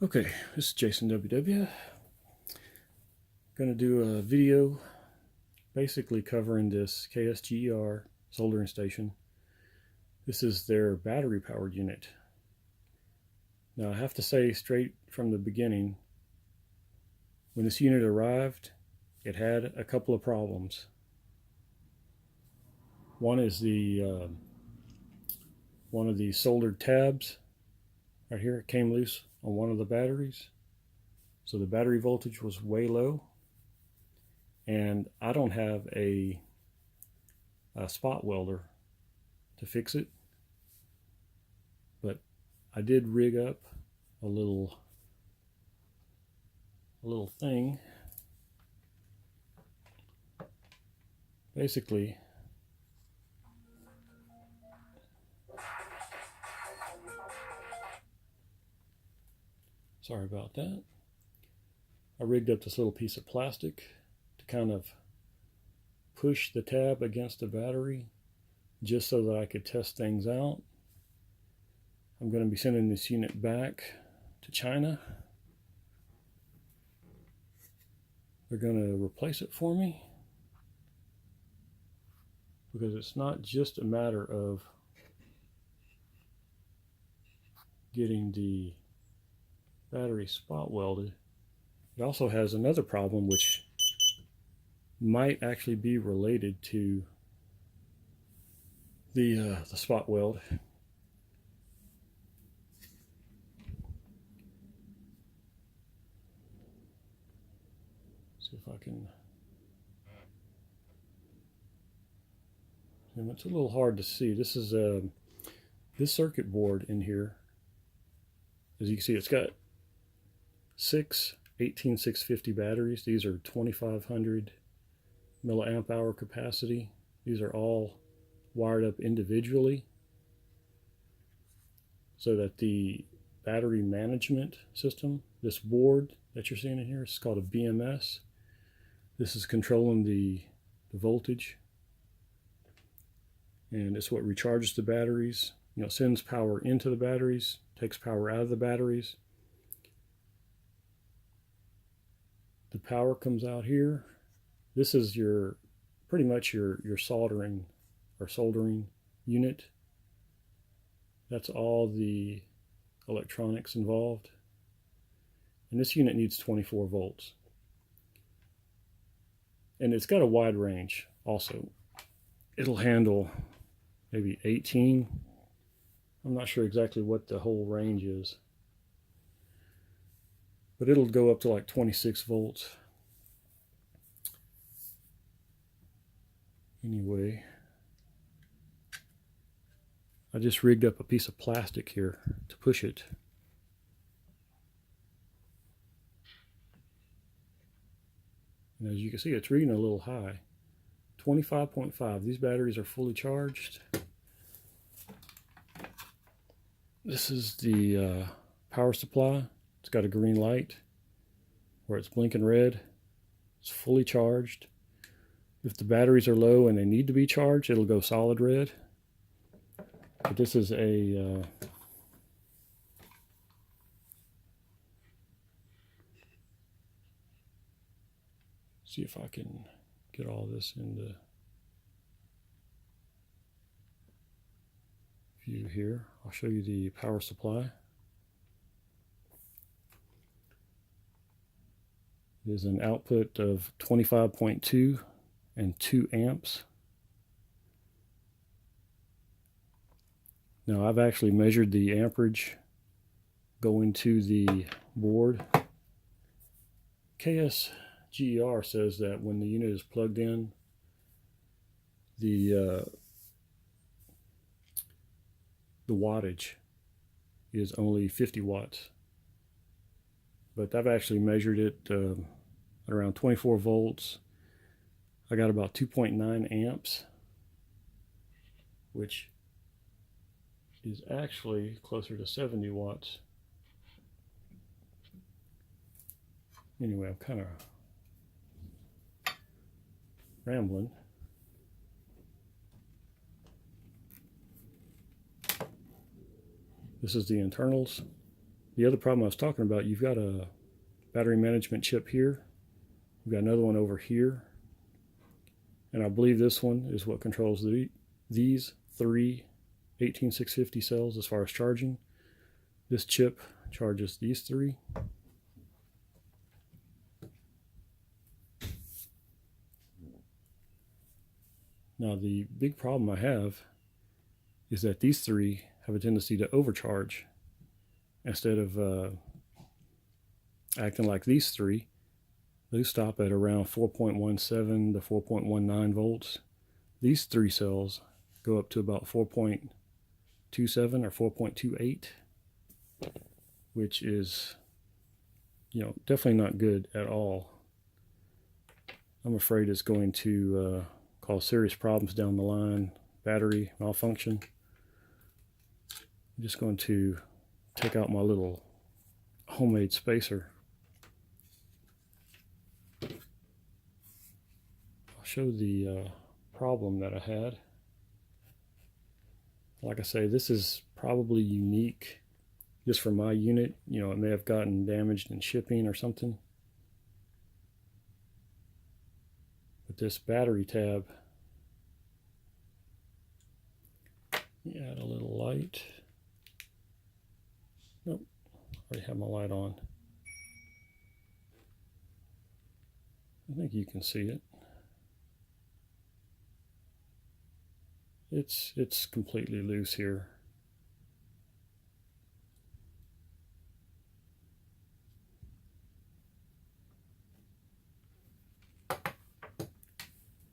Okay, this is Jason WW. Going to do a video basically covering this KSGER soldering station. This is their battery powered unit. Now I have to say straight from the beginning, when this unit arrived, it had a couple of problems. One is one of the soldered tabs right here, it came loose on one of the batteries. So the battery voltage was way low, and I don't have a spot welder to fix it, but I did rig up a little thing. Basically, sorry about that. I rigged up this little piece of plastic to kind of push the tab against the battery just so that I could test things out. I'm going to be sending this unit back to China. They're going to replace it for me, because it's not just a matter of getting the battery spot welded. It also has another problem which might actually be related to the spot weld. See if I can. It's a little hard to see. This is this circuit board in here. As you can see, it's got 6 18650 batteries. These are 2500 milliamp hour capacity. These are all wired up individually so that the battery management system, this board that you're seeing in here, is called a BMS. This is controlling the voltage, and it's what recharges the batteries. Sends power into the batteries, takes power out of the batteries. The power comes out here. This is your pretty much your soldering unit. That's all the electronics involved. And this unit needs 24 volts. And it's got a wide range also. It'll handle maybe 18. I'm not sure exactly what the whole range is, but it'll go up to like 26 volts. Anyway, I just rigged up a piece of plastic here to push it. And as you can see, it's reading a little high. 25.5. These batteries are fully charged. This is the power supply. It's got a green light where it's blinking red. It's fully charged. If the batteries are low and they need to be charged, it'll go solid red. But this is a see if I can get all this into view here. I'll show you the power supply. It is an output of 25.2 and 2 amps. Now I've actually measured the amperage going to the board. KSGER says that when the unit is plugged in, the wattage is only 50 watts. But I've actually measured it at around 24 volts. I got about 2.9 amps, which is actually closer to 70 watts. Anyway, I'm kind of rambling. This is the internals. the other problem I was talking about, you've got a battery management chip here. We've got another one over here. And I believe this one is what controls these three 18650 cells as far as charging. This chip charges these three. Now the big problem I have is that these three have a tendency to overcharge. Instead of acting like these three, they stop at around 4.17 to 4.19 volts. These three cells go up to about 4.27 or 4.28, which is, definitely not good at all. I'm afraid it's going to cause serious problems down the line, battery malfunction. I'm just going to take out my little homemade spacer. I'll show the problem that I had. Like I say, this is probably unique just for my unit. It may have gotten damaged in shipping or something. But this battery tab, add a little light. Nope, already have my light on. I think you can see it. It's completely loose here.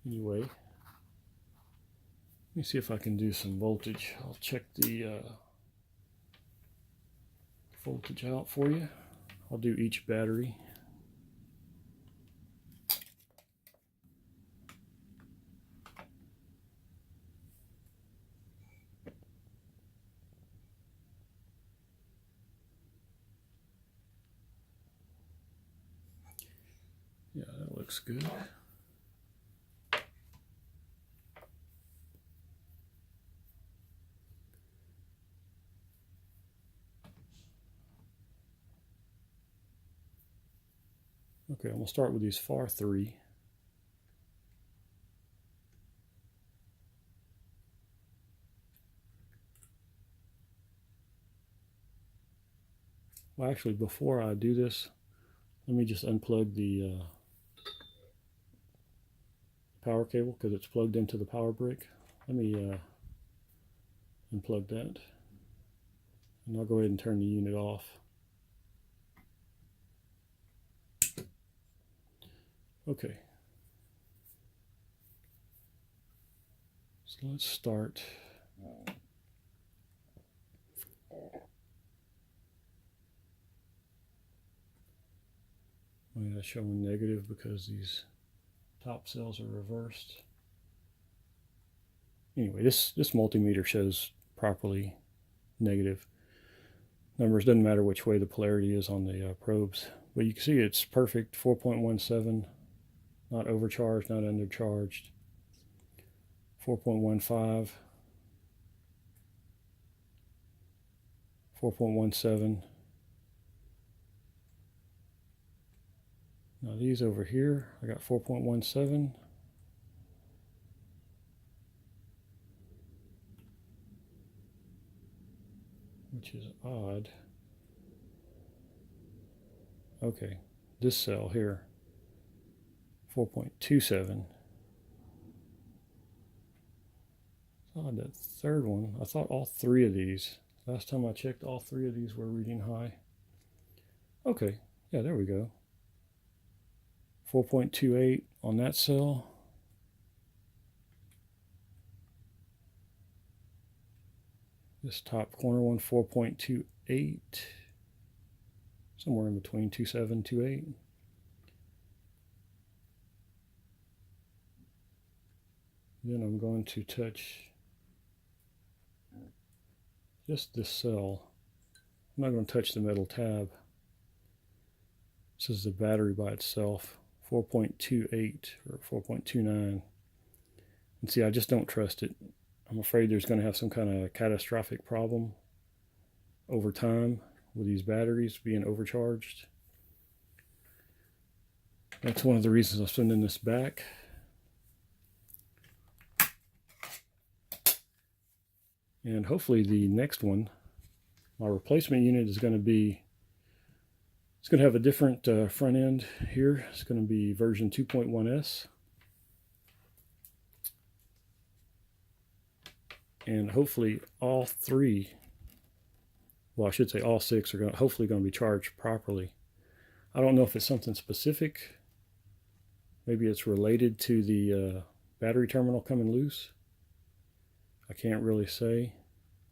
Anyway, let me see if I can do some voltage. I'll check the voltage out for you. I'll do each battery. Yeah, that looks good. Okay, I'm going to start with these far three. Well, actually, before I do this, let me just unplug the power cable because it's plugged into the power brick. Let me unplug that, and I'll go ahead and turn the unit off. Okay, so let's start. I'm going to show them negative because these top cells are reversed. Anyway, this multimeter shows properly negative numbers. Doesn't matter which way the polarity is on the probes, but you can see it's perfect. 4.17, not overcharged, not undercharged. 4.15, 4.17. Now these over here, I got 4.17. Which is odd. Okay, this cell here, 4.27. Odd, that third one, I thought all three of these, last time I checked, all three of these were reading high. Okay, yeah, there we go. 4.28 on that cell. This top corner one, 4.28. Somewhere in between 2.7, 2.8. Then I'm going to touch just this cell. I'm not going to touch the metal tab. This is the battery by itself, 4.28 or 4.29. And see, I just don't trust it. I'm afraid there's going to have some kind of catastrophic problem over time with these batteries being overcharged. That's one of the reasons I'm sending this back. And hopefully the next one, my replacement unit, is going to be, it's going to have a different front end here. It's going to be version 2.1S. And hopefully all three, well, I should say all six, are hopefully going to be charged properly. I don't know if it's something specific. Maybe it's related to the battery terminal coming loose. I can't really say.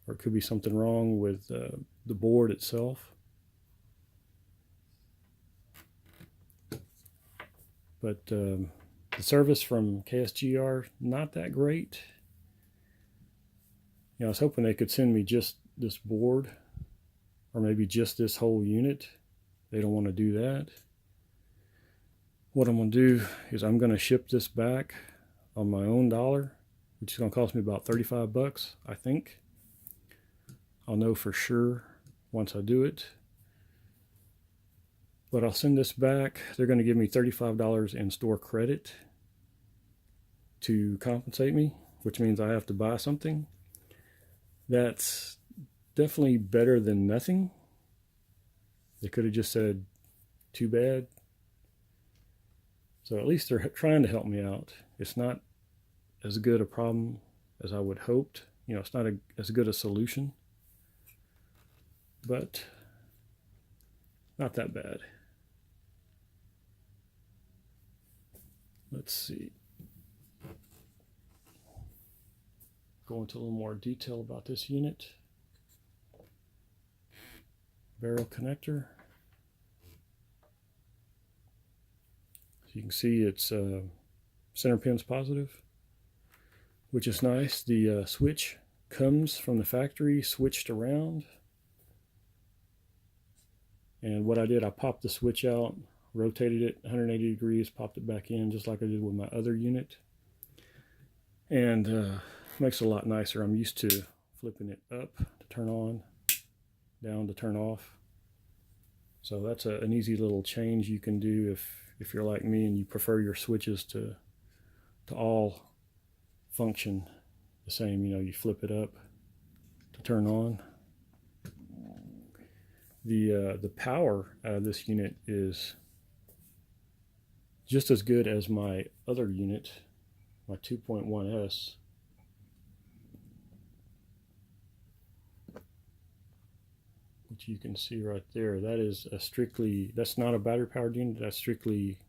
Or it could be something wrong with the board itself. But the service from KSGER, not that great. You know, I was hoping they could send me just this board, or maybe just this whole unit. They don't want to do that. What I'm going to do is I'm going to ship this back on my own dollar, which is going to cost me about 35 bucks, I think. I'll know for sure once I do it. But I'll send this back. They're going to give me $35 in store credit to compensate me, which means I have to buy something. That's definitely better than nothing. They could have just said, too bad. So at least they're trying to help me out. It's not as good a problem as I would hoped. You know, it's not as good a solution, but not that bad. Let's see. Go into a little more detail about this unit. Barrel connector. So you can see it's center pin's positive, which is nice. The switch comes from the factory switched around. And what I did, I popped the switch out, rotated it 180 degrees, popped it back in just like I did with my other unit. And makes it a lot nicer. I'm used to flipping it up to turn on, down to turn off. So that's an easy little change you can do if you're like me and you prefer your switches to all function the same. You know, you flip it up to turn on. The power out of this unit is just as good as my other unit, my 2.1S. Which you can see right there. That is that's not a battery powered unit, that's strictly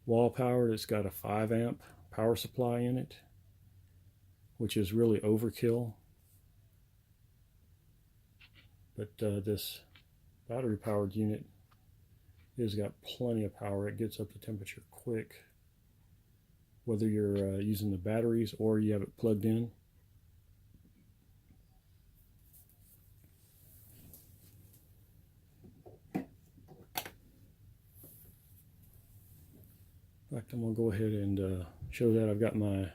wall powered. It's got a 5 amp power supply in it, which is really overkill. But this battery powered unit has got plenty of power. It gets up to temperature quick, whether you're using the batteries or you have it plugged in. In fact, I'm going to go ahead and show that. I've got my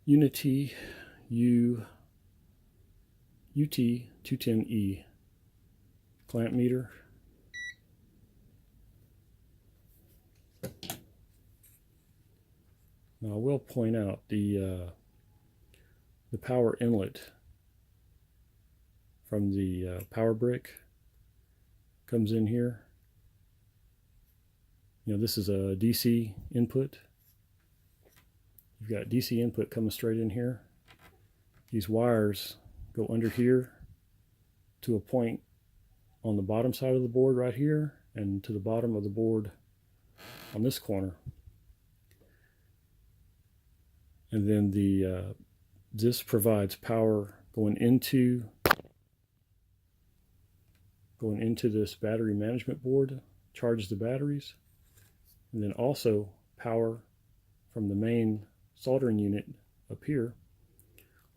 Unity UT210E clamp meter. Now I will point out the power inlet from the power brick comes in here. You know, this is a DC input. You've got DC input coming straight in here. These wires go under here to a point on the bottom side of the board right here, and to the bottom of the board on this corner. And then this provides power going into this battery management board, charges the batteries. And then also power from the main soldering unit up here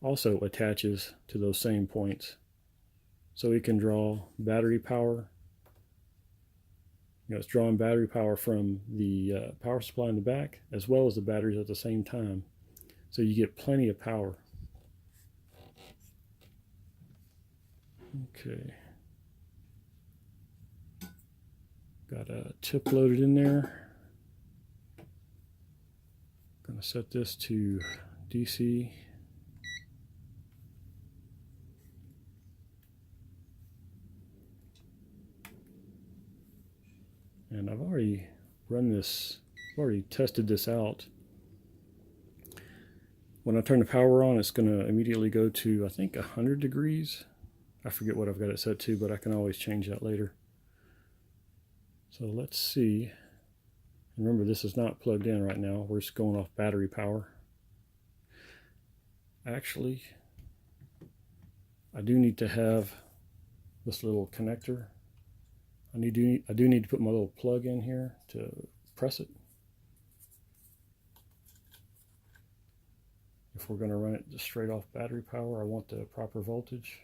also attaches to those same points. So it can draw battery power. You know, it's drawing battery power from the power supply in the back as well as the batteries at the same time. So you get plenty of power. Okay. Got a tip loaded in there. Going to set this to DC. And I've already tested this out. When I turn the power on, it's going to immediately go to, I think, 100 degrees. I forget what I've got it set to, but I can always change that later. So let's see. Remember, this is not plugged in right now. We're just going off battery power. Actually, I do need to have this little connector. I do need to put my little plug in here to press it. If we're going to run it just straight off battery power, I want the proper voltage.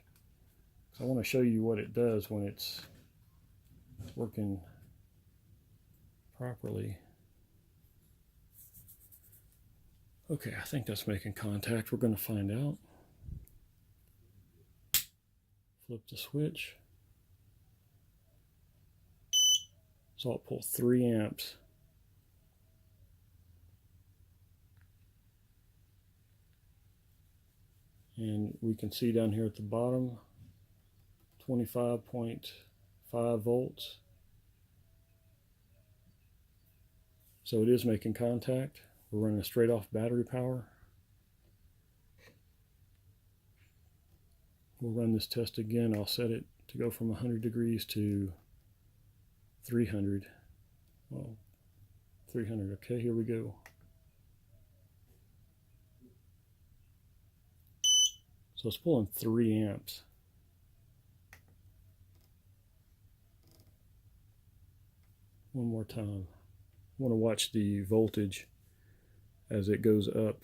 So I want to show you what it does when it's working properly. Okay, I think that's making contact. We're going to find out. Flip the switch. So I'll pull 3 amps. And we can see down here at the bottom, 25.5 volts. So it is making contact. We're running straight off battery power. We'll run this test again. I'll set it to go from 100 degrees to 300. Well, 300. Okay, here we go. So it's pulling 3 amps. One more time. I want to watch the voltage as it goes up.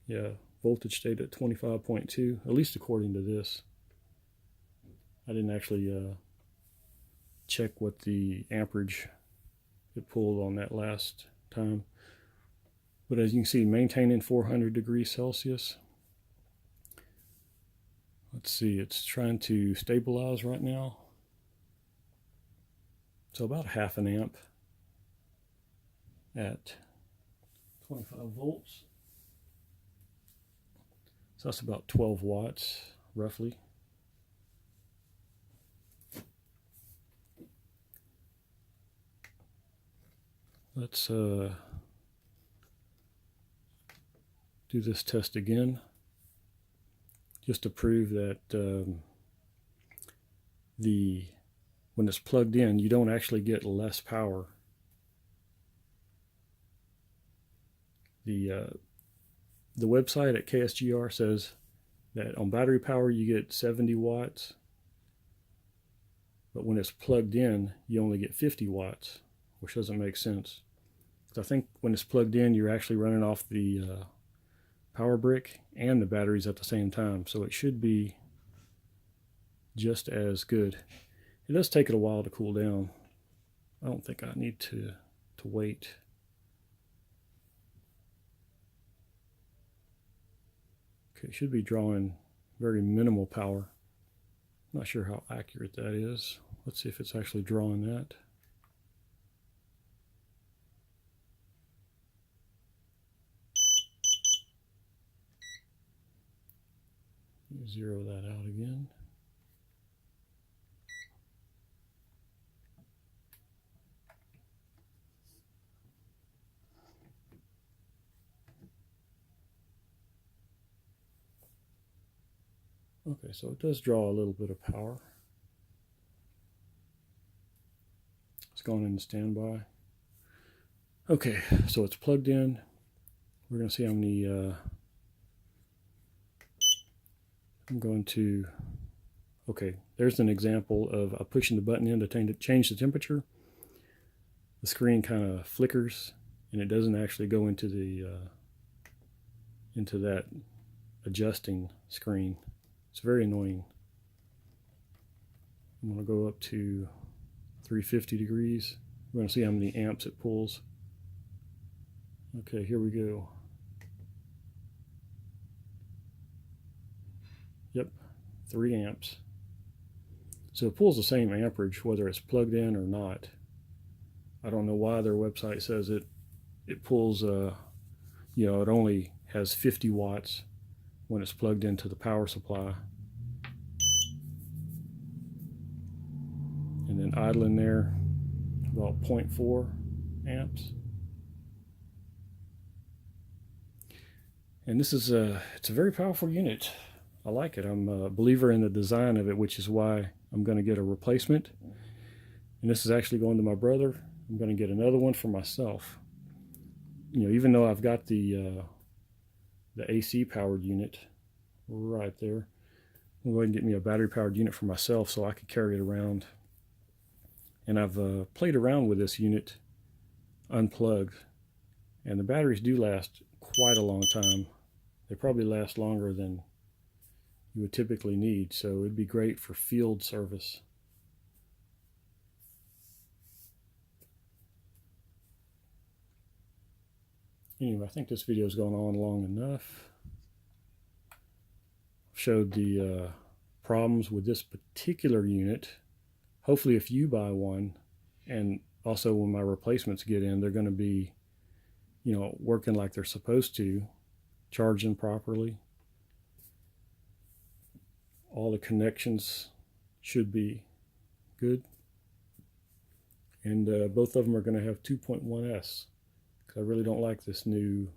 Yeah, voltage stayed at 25.2, at least according to this. I didn't actually check what the amperage it pulled on that last time. But as you can see, maintaining 400 degrees Celsius. Let's see, it's trying to stabilize right now. So about half an amp at 25 volts. So that's about 12 watts, roughly. Let's do this test again, just to prove that when it's plugged in, you don't actually get less power. The website at KSGER says that on battery power you get 70 watts, but when it's plugged in, you only get 50 watts, which doesn't make sense. So I think when it's plugged in, you're actually running off the power brick and the batteries at the same time, so it should be just as good. It does take it a while to cool down. I don't think I need to wait. Okay, it should be drawing very minimal power. Not sure how accurate that is. Let's see if it's actually drawing that. Zero that out again. Okay, so it does draw a little bit of power. It's going into standby. Okay, so it's plugged in. We're going to see how many I'm going to, okay, there's an example of pushing the button in to change the temperature. The screen kind of flickers and it doesn't actually go into the into that adjusting screen. It's very annoying. I'm going to go up to 350 degrees. We're going to see how many amps it pulls. Okay, here we go. Yep, 3 amps. So it pulls the same amperage whether it's plugged in or not. I don't know why their website says it pulls, you know, it only has 50 watts when it's plugged into the power supply. And then idling there, about 0.4 amps. And this is it's a very powerful unit. I like it. I'm a believer in the design of it, which is why I'm going to get a replacement. And this is actually going to my brother. I'm going to get another one for myself. You know, even though I've got the AC powered unit right there, I'm going to go ahead and get me a battery powered unit for myself so I can carry it around. And I've played around with this unit unplugged, and the batteries do last quite a long time. They probably last longer than you would typically need, so it'd be great for field service. Anyway, I think this video has gone on long enough. I've showed the problems with this particular unit. Hopefully if you buy one, and also when my replacements get in, they're going to be, you know, working like they're supposed to, charging properly. All the connections should be good. And both of them are going to have 2.1S. I really don't like this new,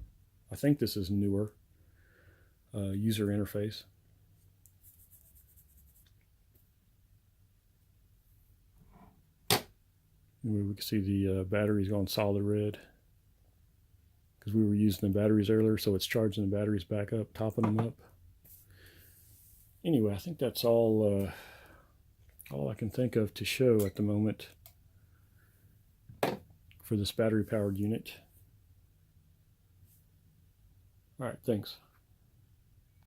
I think this is newer, user interface. Anyway, we can see the batteries going solid red because we were using the batteries earlier, so it's charging the batteries back up, topping them up. Anyway, I think that's all I can think of to show at the moment for this battery powered unit. All right, thanks.